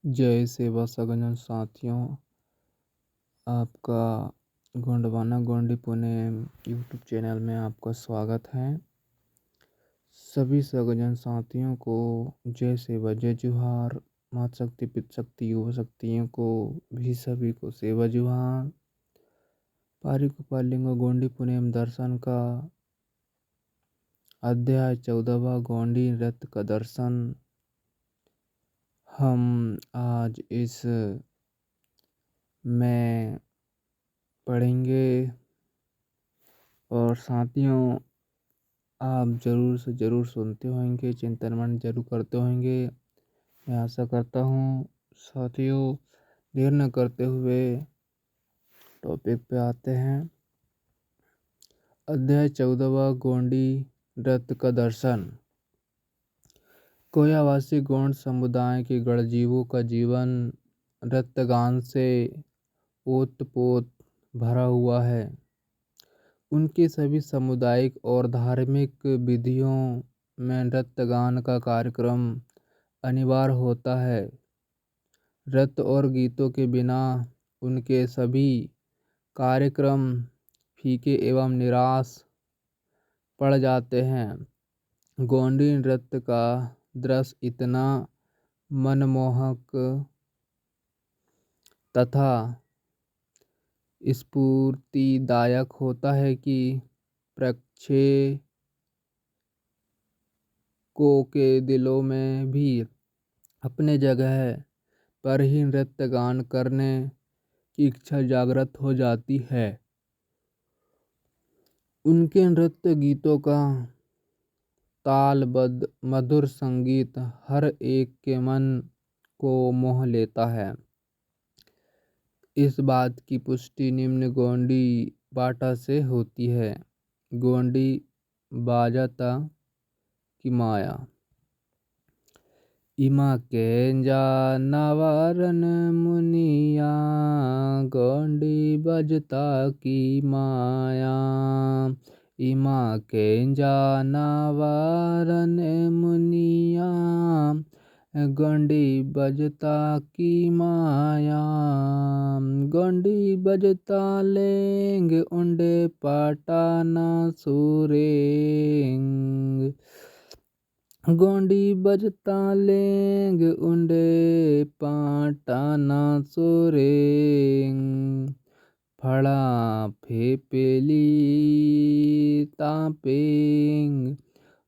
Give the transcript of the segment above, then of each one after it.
जय सेवा सज्जन साथियों, आपका गोंडवाना गोंडी पुणे यूट्यूब चैनल में आपका स्वागत है। सभी सज्जन साथियों को जय सेवा जय जुहार। मात शक्ति पित शक्ति युवा शक्तियों को भी सभी को सेवा जुहार। पारी कुपालिंगो गोंडी पुणे दर्शन का अध्याय 14वां गोंडी नृत्य का दर्शन हम आज इस में पढ़ेंगे। और साथियों, आप ज़रूर से ज़रूर सुनते होंगे, चिंतन मनन जरूर करते होंगे। मैं आशा करता हूँ साथियों, देर न करते हुए टॉपिक पे आते हैं। अध्याय 14वां गोंडी नृत्य का दर्शन। कोयावासी गोंड समुदाय के गढ़जीवों का जीवन नृत्य गान से ओतपोत भरा हुआ है। उनके सभी सामुदायिक और धार्मिक विधियों में नृत्य गान का कार्यक्रम अनिवार्य होता है। नृत्य और गीतों के बिना उनके सभी कार्यक्रम फीके एवं निराश पड़ जाते हैं। गोंडी नृत्य का दृश्य इतना मनमोहक तथा स्फूर्तिदायक होता है कि प्रेक्षकों के दिलों में भी अपने जगह पर ही नृत्य गान करने की इच्छा जागृत हो जाती है। उनके नृत्य गीतों का तालबद्ध मधुर संगीत हर एक के मन को मोह लेता है। इस बात की पुष्टि निम्न गोंडी बाटा से होती है। गोंडी बाजाता की माया। इमा के जानवरन मुनिया, गोंडी बजता की माया। इमा के जानवरन मुनिया, गोंडी बजता की माया। गोंडी बजता लेंगे उंडे पटाना सुरेंग। गोंडी बजता लेंगे उंडे पाटाना सुरेंग। फड़ा फेपेली तापेंग,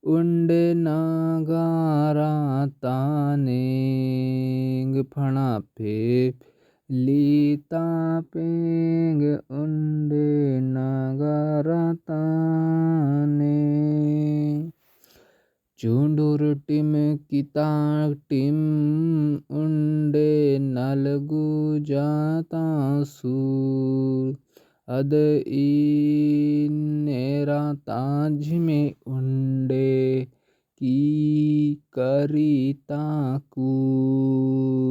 उंडे नगारा तानेंग। फड़ा फेपेली तापेंग, उंडे नगारा तानेंग। चुंडुर टिम किता टिम, उंडे नलगु जाता सूर। अद नेरा ताज में उंडे की करीता कूर।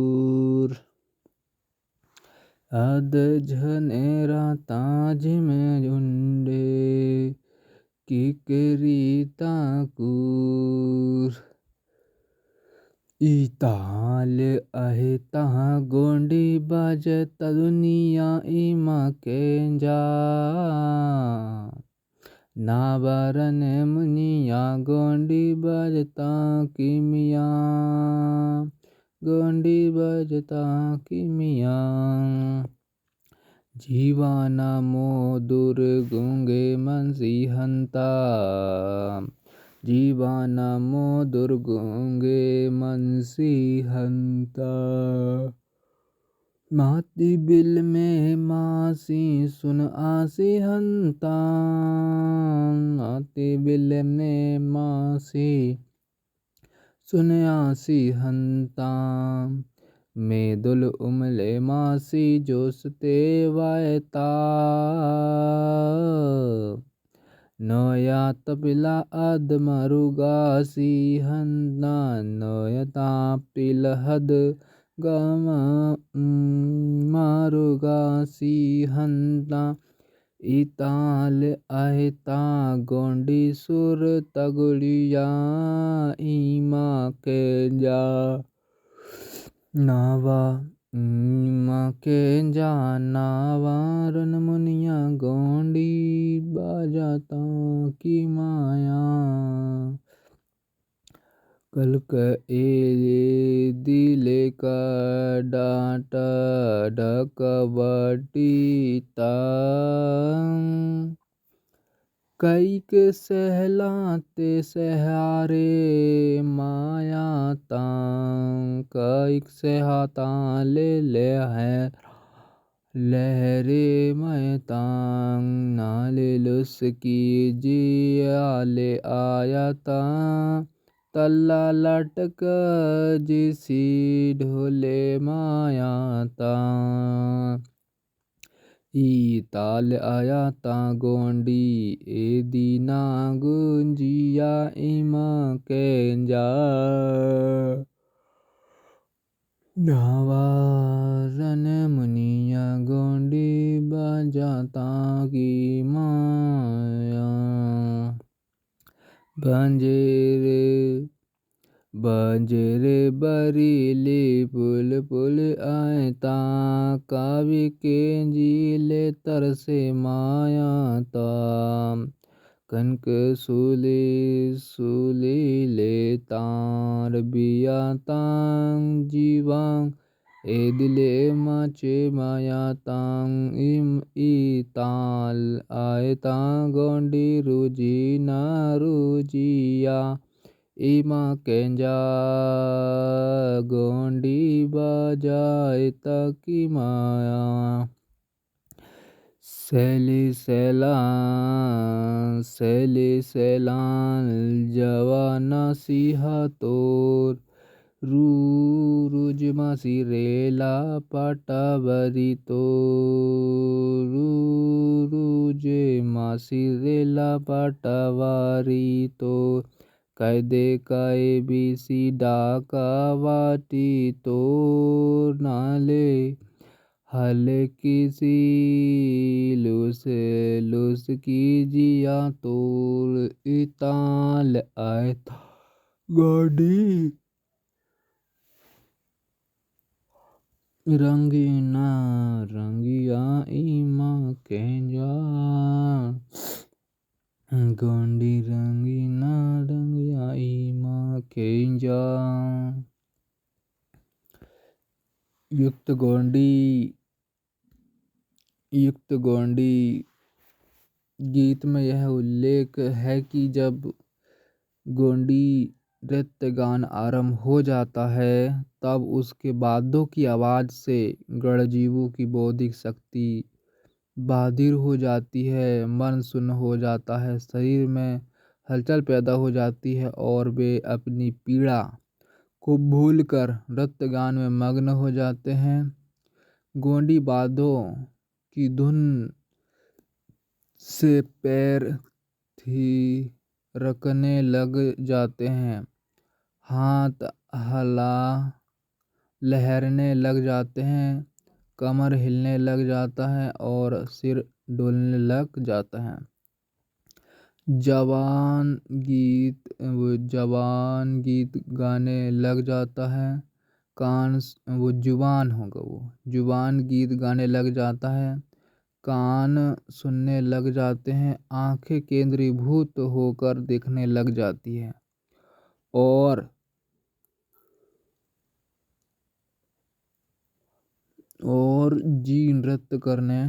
अद झनेरा ताज में उंडे की करीता कूर। इताल अहिता गोंडी बजता दुनिया, इमा के जा नावरन मुनिया। गोंडी बजता की मिया, गोंडी बजता की मिया। जीवाना मोदुर गूंगे मनसी हंता, जीवाना मोदुर गूंगे मनसी हंता। माती बिल में मासी सुन आसी हंता, माती बिल में मासी सुन आसी हंता। मेदुल उमले मासी जोसते वायता, नोया तपिला अद मरुगासी हंता। नोयता पिलहद गम मारुगासी हंता। इताल अहिता गोंडी सुर तगुड़िया, इमा के जा नावा के जानावा रन मुनिया गोंडी बाजाता की माया कलक ए दिले का डांट डकबटी कई के सहलाते सहारे माया कई सहाता ले है लहरे मैं नाले लुस की जिया ले आया तल्ला लटक जिसी ढोले माया ई ताल आया गोंडी ए दीना गुंजिया इमा केंजा नावारन मुनिया गोंडी बजाता की माया बंजेरे बरीली पुल पुल आयता कावी के जीले तरसे माया कनक सूली ले तार बिया जीवांग ए दिले माचे माया ई ताल आयता गोंडी रुजी ना रुजिया इमा केंजा गोंडी बजाए तकी माया सैली सैलान जवाना सिहा तोर रूज मासी रेला पटावरी तो रूजे मासी रेला पटावारी तो कायदे काय बीसी डाका वाटी तो नाले हले किसी लुस की जिया तोर इताल आए गाड़ी रंगीना रंगिया इमा केंजा गोंडी रंगीना रंगिया इमा केंजा युक्त गोंडी गीत में यह उल्लेख है कि जब गोंडी नृत्य गान आरंभ हो जाता है तब उसके वाद्यों की आवाज़ से गणजीवों की बौद्धिक शक्ति बाधिर हो जाती है, मन सुन्न हो जाता है, शरीर में हलचल पैदा हो जाती है और वे अपनी पीड़ा को भूलकर नृत्य गान में मग्न हो जाते हैं। गोंडी वाद्यों की धुन से पैर थिरकने लग जाते हैं, हाथ लहरने लग जाते हैं, कमर हिलने लग जाता है और सिर डोलने लग जाता है। जवान गीत गाने लग जाता है, जुबान गीत गाने लग जाता है, कान सुनने लग जाते हैं, आंखें केंद्रीभूत होकर देखने लग जाती है और जी नृत्य करने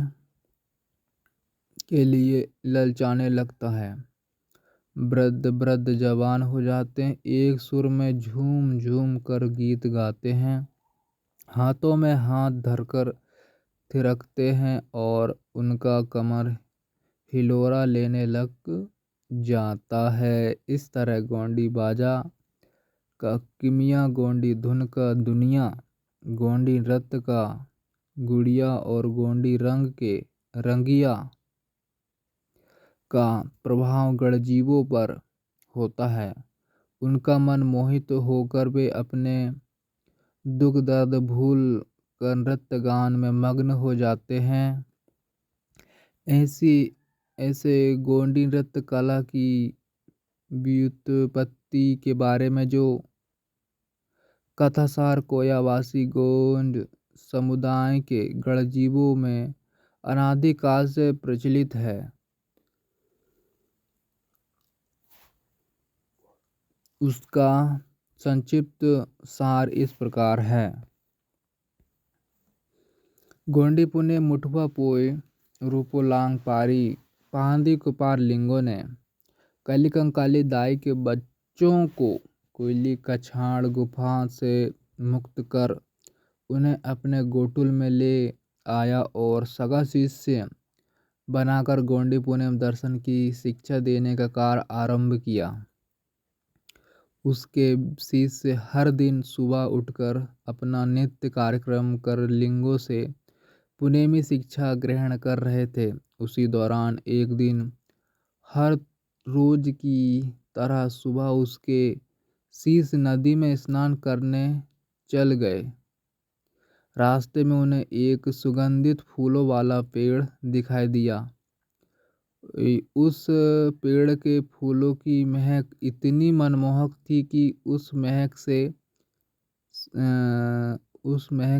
के लिए ललचाने लगता है। वृद्ध जवान हो जाते हैं, एक सुर में झूम झूम कर गीत गाते हैं, हाथों में हाथ धरकर थिरकते हैं और उनका कमर हिलोरा लेने लग जाता है। इस तरह गोंडी बाजा का किमिया, गोंडी धुन का दुनिया, गोंडी नृत्य का गुड़िया और गोंडी रंग के रंगिया का प्रभाव गणजीवों पर होता है। उनका मन मोहित होकर वे अपने दुख दर्द भूल कर नृत्य गान में मग्न हो जाते हैं। ऐसे गोंडी नृत्य कला की व्युत्पत्ति के बारे में जो कथासार कोयावासी गोंड समुदाय के गढ़जीवों में अनादिकाल से प्रचलित है। उसका संक्षिप्त सार इस प्रकार है। गोंडी पुने मुठवा पोय रूपोलांग पारी पांदी कुपार लिंगो ने कली कंकाली दाई के बच्चों को कोयली कछाड़ गुफा से मुक्त कर उन्हें अपने गोटुल में ले आया और सगा शिष्य बनाकर गोंडी पुणे में दर्शन की शिक्षा देने का कार्य आरंभ किया। उसके शिष्य हर दिन सुबह उठकर अपना नित्य कार्यक्रम कर लिंगों से पुनेमी शिक्षा ग्रहण कर रहे थे। उसी दौरान एक दिन हर रोज की तरह सुबह उसके शिष्य नदी में स्नान करने चल गए। रास्ते में उन्हें एक सुगंधित फूलों वाला पेड़ दिखाई दिया। उस पेड़ के फूलों की महक इतनी मनमोहक थी कि उस महक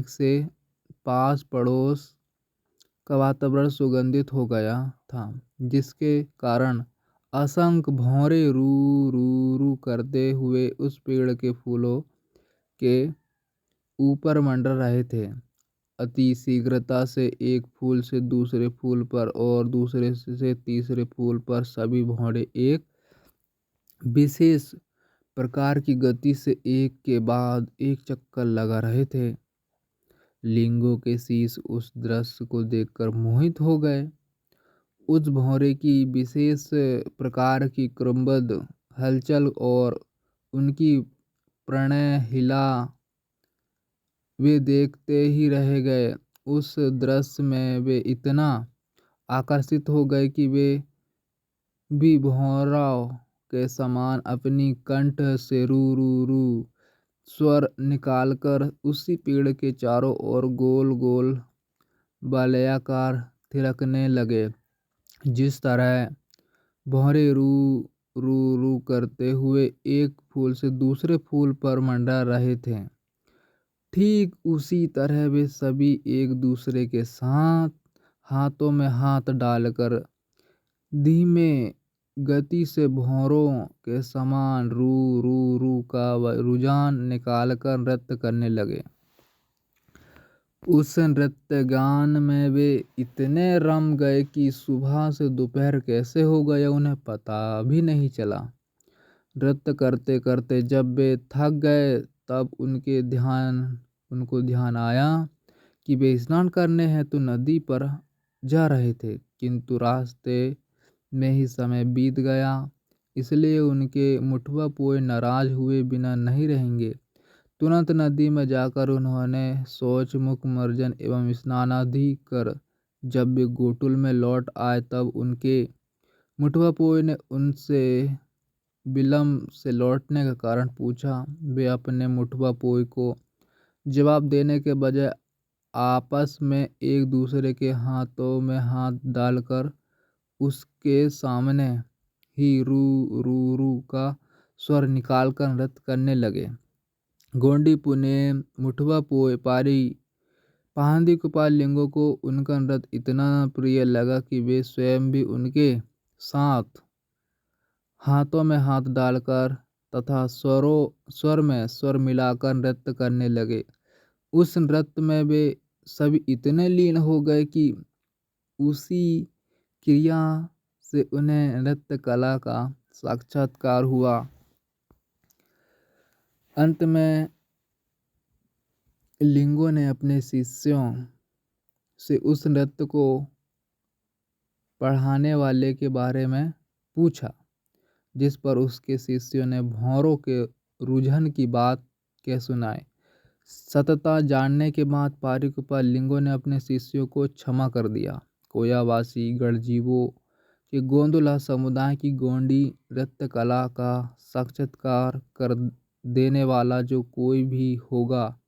से पास पड़ोस का वातावरण सुगंधित हो गया था, जिसके कारण असंख्य भौरे रू रू रू करते हुए उस पेड़ के फूलों के ऊपर मंडर रहे थे। अति शीघ्रता से एक फूल से दूसरे फूल पर और दूसरे से तीसरे फूल पर सभी भौरे एक विशेष प्रकार की गति से एक के बाद एक चक्कर लगा रहे थे। लिंगों के शीश उस दृश्य को देखकर मोहित हो गए। उस भौरे की विशेष प्रकार की क्रमबद्ध हलचल और उनकी प्रणय हिला वे देखते ही रह गए। उस दृश्य में वे इतना आकर्षित हो गए कि वे भी भौरों के समान अपनी कंठ से रू रू रू स्वर निकालकर उसी पेड़ के चारों ओर गोल गोल वलयाकार थिरकने लगे। जिस तरह भौरे रू रू रू करते हुए एक फूल से दूसरे फूल पर मंडरा रहे थे, ठीक उसी तरह वे सभी एक दूसरे के साथ हाथों में हाथ डालकर धीमे गति से भौरों के समान रू रू रू का रुझान निकालकर नृत्य करने लगे। उस नृत्य गान में वे इतने रम गए कि सुबह से दोपहर कैसे हो गया उन्हें पता भी नहीं चला। नृत्य करते करते जब वे थक गए तब उनको ध्यान आया कि वे स्नान करने हैं तो नदी पर जा रहे थे, किंतु रास्ते में ही समय बीत गया, इसलिए उनके मुठवा पोए नाराज हुए बिना नहीं रहेंगे। तुरंत नदी में जाकर उन्होंने शौच मुख मर्जन एवं स्नान आदि कर जब वे गोटुल में लौट आए तब उनके मुठवा पोए ने उनसे विलम्ब से लौटने का कारण पूछा। वे अपने मुठवा पोए को जवाब देने के बजाय आपस में एक दूसरे के हाथों में हाथ डालकर उसके सामने ही रू रू रू का स्वर निकालकर नृत्य करने लगे। गोंडी पुने मुठवा पोए पारी पाहंदी कुपाल लिंगों को उनका नृत्य इतना प्रिय लगा कि वे स्वयं भी उनके साथ हाथों में हाथ डालकर तथा स्वर में स्वर मिलाकर नृत्य करने लगे। उस नृत्य में वे सभी इतने लीन हो गए कि उसी क्रिया से उन्हें नृत्य कला का साक्षात्कार हुआ। अंत में लिंगों ने अपने शिष्यों से उस नृत्य को पढ़ाने वाले के बारे में पूछा, जिस पर उसके शिष्यों ने भौरों के रुझान की बात कह सुनाई। सतता जानने के बाद पारीकुपाल लिंगों ने अपने शिष्यों को क्षमा कर दिया। कोयावासी गढ़जीवों के गोंदुला समुदाय की गोंडी नृत्य कला का साक्षात्कार कर देने वाला जो कोई भी होगा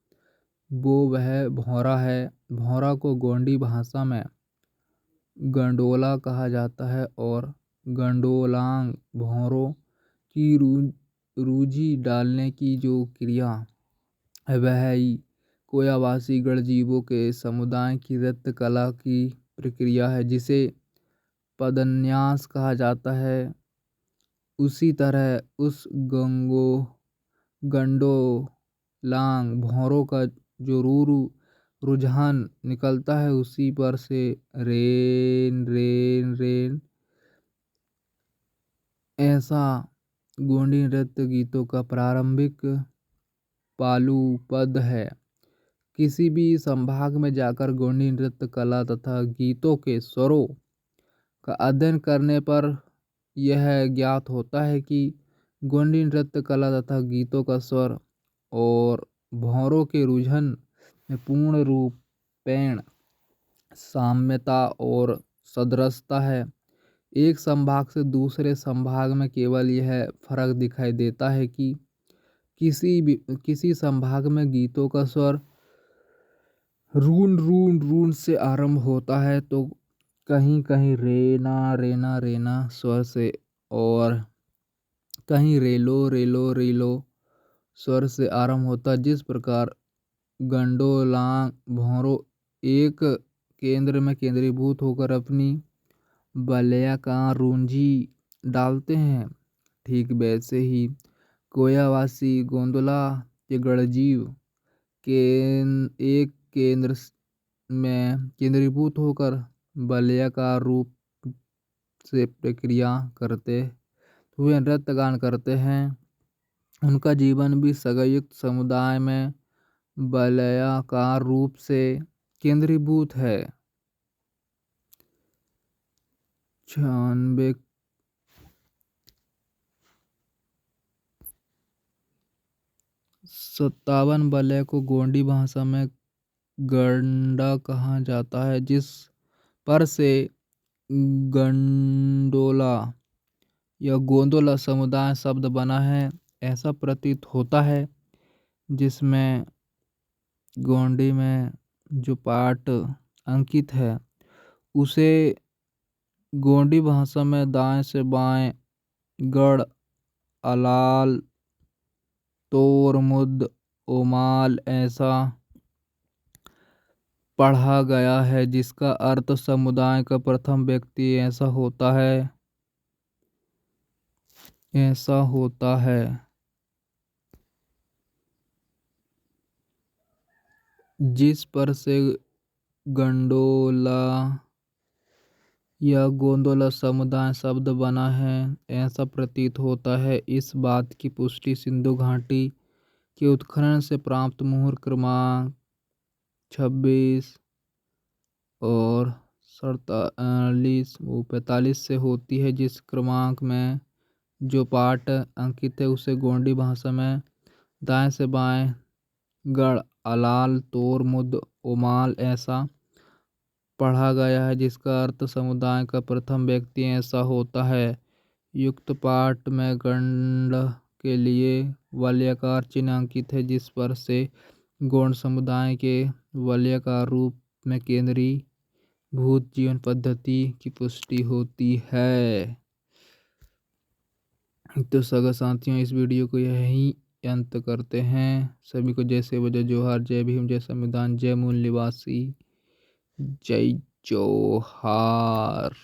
वो वह भौरा है। भौरा को गोंडी भाषा में गंडोला कहा जाता है और गंडोलांग भौरों की रूजी डालने की जो क्रिया वह ही कोयावासी गण जीवों के समुदाय की नृत्य कला की प्रक्रिया है जिसे पदन्यास कहा जाता है। उसी तरह उस गंडोलांग भौरों का जो रुझान निकलता है उसी पर से रेन रेन रेन ऐसा गोंडी नृत्य गीतों का प्रारंभिक पालू पद है। किसी भी संभाग में जाकर गोंडी नृत्य कला तथा गीतों के स्वरों का अध्ययन करने पर यह ज्ञात होता है कि गोंडी नृत्य कला तथा गीतों का स्वर और भौरों के रुझान में पूर्ण रूपेण साम्यता और सदृशता है। एक संभाग से दूसरे संभाग में केवल यह फर्क दिखाई देता है कि किसी संभाग में गीतों का स्वर रून रून रून से आरंभ होता है तो कहीं कहीं रेना रेना रेना स्वर से और कहीं रेलो रेलो रेलो स्वर से आरंभ होता है। जिस प्रकार गंडोलांग भौरों एक केंद्र में केंद्रीभूत होकर अपनी वलयाकार रूंजी डालते हैं, ठीक वैसे ही कोयावासी गोंदला के गणजीव के एक केंद्र में केंद्रीभूत होकर वलयाकार रूप से प्रक्रिया करते हुए नृत्य गान करते हैं। उनका जीवन भी संयुक्त समुदाय में वलयाकार रूप से केंद्रीभूत है। 96 57 वलय को गोंडी भाषा में गंडा कहा जाता है जिस पर से गंडोला या गोंदोला समुदाय शब्द बना है। ऐसा प्रतीत होता है जिसमें गोंडी में जो पाठ अंकित है उसे गोंडी भाषा में दाएं से बाएं गढ़ अलाल तोर मुद ओमाल ऐसा पढ़ा गया है जिसका अर्थ समुदाय का प्रथम व्यक्ति ऐसा होता है जिस पर से गंडोला या गोंदोला समुदाय शब्द बना है। ऐसा प्रतीत होता है। इस बात की पुष्टि सिंधु घाटी के उत्खनन से प्राप्त मुहर क्रमांक 26 और 45 से होती है। जिस क्रमांक में जो पाठ अंकित है उसे गोंडी भाषा में दाएं से बाएं गढ़ अलाल तोर मुद ओमाल ऐसा पढ़ा गया है जिसका अर्थ समुदाय का प्रथम व्यक्ति ऐसा होता है। युक्त पाठ में गंड के लिए वलयाकार चिन्ह अंकित है जिस पर से गौड़ समुदाय के वलयाकार रूप में केंद्रीभूत जीवन पद्धति की पुष्टि होती है। तो सगा साथियों इस वीडियो को यहीं अंत करते हैं। सभी को जय सेवा जय जोहार, जय भीम, जय संविधान, जय मूल निवासी, जय जोहार।